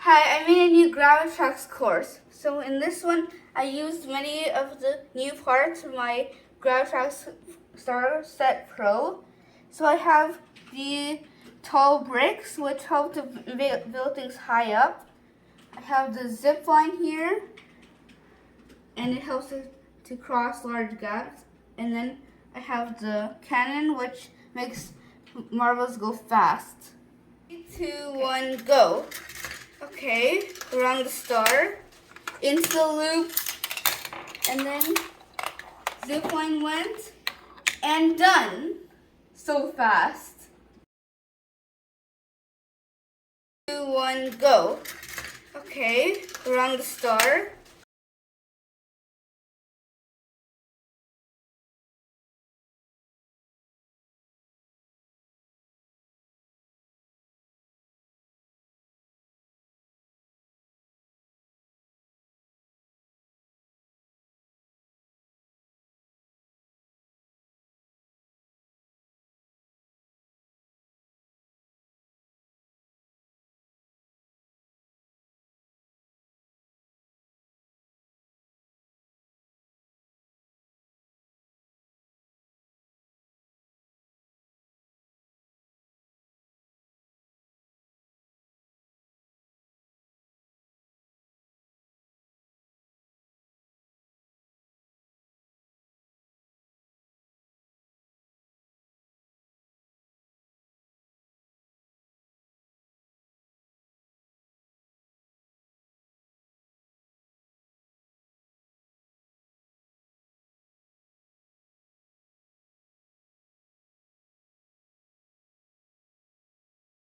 Hi, I made a new Gravitrax course. So in this one, I used many of the new parts of my Gravitrax Starter Set Pro. So I have the tall bricks, which help to build things high up. I have the zip line here, and it helps to cross large gaps. And then I have the cannon, which makes marbles go fast. 3, 2, 1, go. Okay, around the star, into the loop, and then zip line went, and done. So fast. 2, 1, go. Okay, around the star,